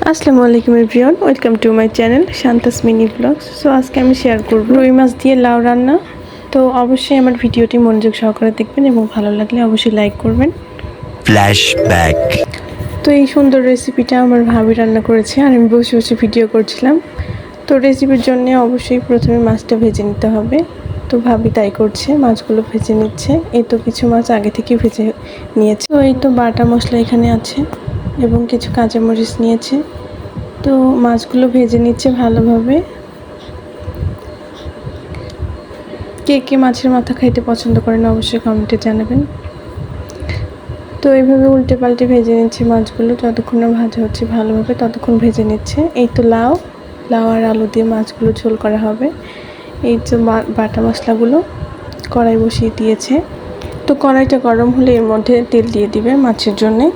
আসসালামু আলাইকুম everyone, welcome to my channel Shanta's mini blogs. So আজকে আমি শেয়ার করব রুই মাছ দিয়ে লাউ রান্না। তো অবশ্যই আমার ভিডিওটি মনোযোগ সহকারে দেখবেন এবং ভালো লাগলে অবশ্যই লাইক করবেন। ফ্ল্যাশব্যাক। তো এই সুন্দর রেসিপিটা আমার ভাবি রান্না করেছে আর আমি বসে বসে ভিডিও করছিলাম। তো রেসিপির জন্য অবশ্যই প্রথমে মাছটা ভেজে নিতে হবে। তো ভাবি তাই করছে, মাছগুলো ভেজে নিচ্ছে। এই তো কিছু মাছ আগে থেকে ভেজে নিয়েছে। তো এই তো বাটা মশলা এখানে আছে এবং কিছু কাঁচামরিচ নিয়েছে। তো মাছগুলো ভেজে নিচ্ছে ভালোভাবে। কে কে মাছের মাথা খাইতে পছন্দ করেন অবশ্যই কমেন্টে জানাবেন। তো এইভাবে উল্টে পাল্টে ভেজে নিচ্ছে মাছগুলো, যতক্ষণ না ভাজা হচ্ছে ভালোভাবে ততক্ষণ ভেজে নিচ্ছে। এই তো লাউ আর আলু দিয়ে মাছগুলো ঝোল করা হবে। এই যে বাটা মশলাগুলো কড়াই বসিয়ে দিয়েছে। তো কড়াইটা গরম হলে এর মধ্যে তেল দিয়ে দিবে মাছের জন্যে।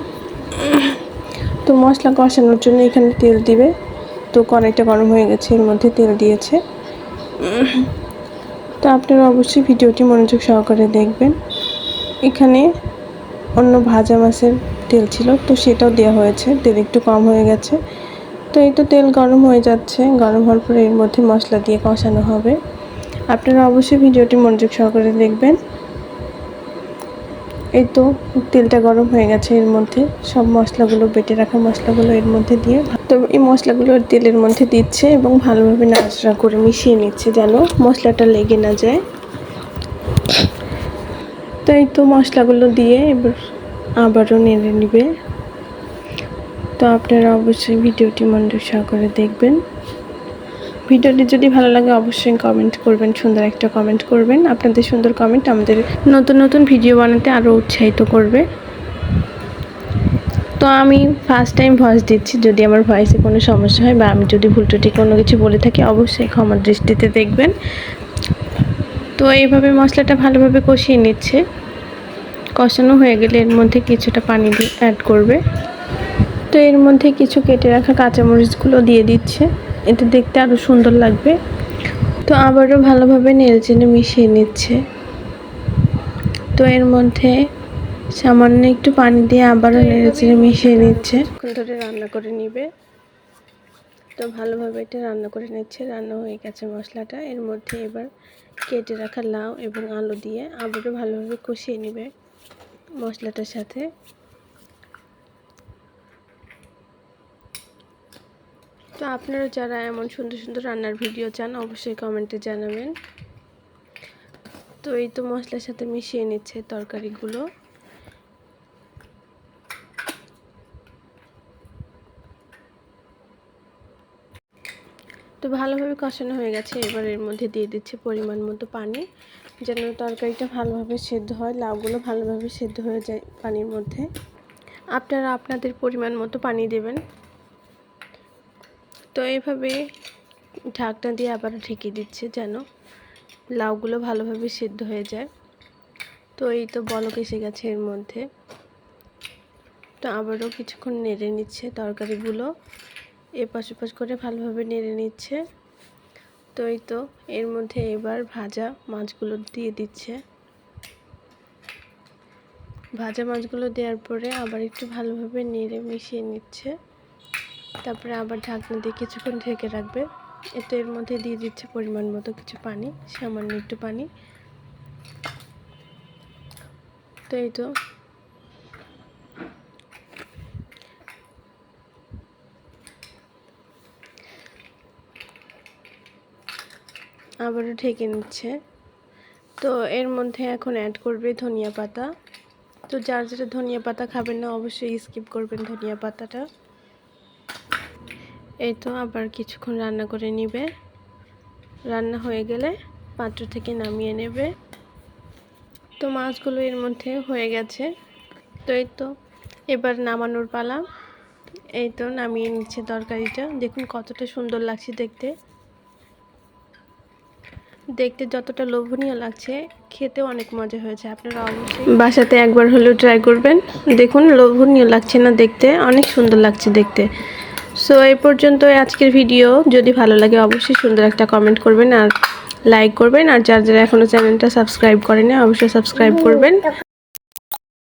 তো মশলা কষানোর জন্য এখানে তেল দিবে। তো কড়াইটা গরম হয়ে গেছে, এর মধ্যে তেল দিয়েছে। তো আপনারা অবশ্যই ভিডিওটি মনোযোগ সহকারে দেখবেন। এখানে অন্য ভাজা মাছের তেল ছিল, তো সেটাও দেওয়া হয়েছে, তেল একটু কম হয়ে গেছে। তো এই তো তেল গরম হয়ে যাচ্ছে, গরম হওয়ার পরে এর মধ্যে মশলা দিয়ে কষানো হবে। আপনারা অবশ্যই ভিডিওটি মনোযোগ সহকারে দেখবেন। এই তো তেলটা গরম হয়ে গেছে, এর মধ্যে সব মশলাগুলো, বেটে রাখা মশলাগুলো এর মধ্যে দিয়ে, তো এই মশলাগুলো তেলের মধ্যে দিচ্ছে এবং ভালোভাবে নাড়াচাড়া করে মিশিয়ে নিচ্ছে যেন মশলাটা লেগে না যায়। তো এই তো মশলাগুলো দিয়ে এবার আবারও নেড়ে নেবে। তো আপনারা অবশ্যই ভিডিওটি মনোযোগ সহকারে দেখবেন। ভিডিওটি যদি ভালো লাগে অবশ্যই কমেন্ট করবেন, সুন্দর একটা কমেন্ট করবেন। আপনাদের সুন্দর কমেন্ট আমাদের নতুন নতুন ভিডিও বানাতে আরও উৎসাহিত করবে। তো আমি ফার্স্ট টাইম ভয়েস দিচ্ছি, যদি আমার ভয়েসে কোনো সমস্যা হয় বা আমি যদি ভুল ত্রুটি কোনো কিছু বলে থাকি অবশ্যই ক্ষমার দৃষ্টিতে দেখবেন। তো এইভাবে মশলাটা ভালোভাবে কষিয়ে নিচ্ছে। কষানো হয়ে গেলে এর মধ্যে কিছুটা পানি দিয়ে অ্যাড করবে। তো এর মধ্যে কিছু কেটে রাখা কাঁচামরিচগুলো দিয়ে দিচ্ছে, এটা দেখতে আরও সুন্দর লাগবে। তো আবারও ভালোভাবে নেড়েচেড়ে মিশিয়ে নিচ্ছে। তো এর মধ্যে সামান্য একটু পানি দিয়ে আবারও নেড়েচেড়ে মিশিয়ে নিচ্ছে, কিছুক্ষণ ধরে রান্না করে নিবে। তো ভালোভাবে এটা রান্না করে নিচ্ছে। রান্না হয়ে গেছে মশলাটা, এর মধ্যে এবার কেটে রাখা লাউ এবং আলু দিয়ে আবারও ভালোভাবে কষিয়ে নেবে মশলাটার সাথে। তো আপনারা যারা এমন সুন্দর সুন্দর রান্নার ভিডিও চান অবশ্যই কমেন্টে জানাবেন। তো এই তো মশলার সাথে মিশিয়ে নিচ্ছে তরকারিগুলো। তো ভালোভাবে কষানো হয়ে গেছে, এবার এর মধ্যে দিয়ে দিচ্ছে পরিমাণ মতো পানি, যেন তরকারিটা ভালোভাবে সেদ্ধ হয়, লাউগুলো ভালোভাবে সেদ্ধ হয়ে যায় পানির মধ্যে। আপনারা আপনাদের পরিমাণ মতো পানি দেবেন। তো এইভাবে ঢাকনা দিয়ে আবার ঢেকে দিচ্ছে যেন লাউগুলো ভালোভাবে সেদ্ধ হয়ে যায়। তো এই তো বলক এসে গেছে এর মধ্যে। তো আবারও কিছুক্ষণ নেড়ে নিচ্ছে তরকারিগুলো, এপাশ ওপাশ করে ভালোভাবে নেড়ে নিচ্ছে। তো এই তো এর মধ্যে এবার ভাজা মাছগুলো দিয়ে দিচ্ছে। ভাজা মাছগুলো দেওয়ার পরে আবার একটু ভালোভাবে নেড়ে মিশিয়ে নিচ্ছে। তারপরে আবার ঢাকনা দিয়ে কিছুক্ষণ ঢেকে রাখবে। এতে এর মধ্যে দিয়ে দিচ্ছে পরিমাণ মতো কিছু পানি, সামান্য একটু পানি। তো এই তো আবারও ঢেকে নিচ্ছে। তো এর মধ্যে এখন অ্যাড করবে ধনিয়া পাতা। তো যার যারা ধনিয়া পাতা খাবেন না অবশ্যই স্কিপ করবেন ধনিয়া পাতাটা। এই তো আবার কিছুক্ষণ রান্না করে নিবে। রান্না হয়ে গেলে পাত্র থেকে নামিয়ে নেবে। তো মাছগুলো এর মধ্যে হয়ে গেছে। তো এই তো এবার নামানোর পালা। এই তো নামিয়ে নিচ্ছে তরকারিটা, দেখুন কতটা সুন্দর লাগছে দেখতে। দেখতে যতটা লোভনীয় লাগছে খেতে অনেক মজা হয়েছে। আপনারা অবশ্যই বাসাতে একবার হলেও ট্রাই করবেন। দেখুন লোভনীয় লাগছে না দেখতে, অনেক সুন্দর লাগছে দেখতে। সো এই পর্যন্ত আজকের ভিডিও। যদি ভালো লাগে অবশ্যই সুন্দর একটা কমেন্ট করবেন আর লাইক করবেন। আর যারা যারা এখনও চ্যানেলটা সাবস্ক্রাইব করেনি অবশ্যই সাবস্ক্রাইব করবেন।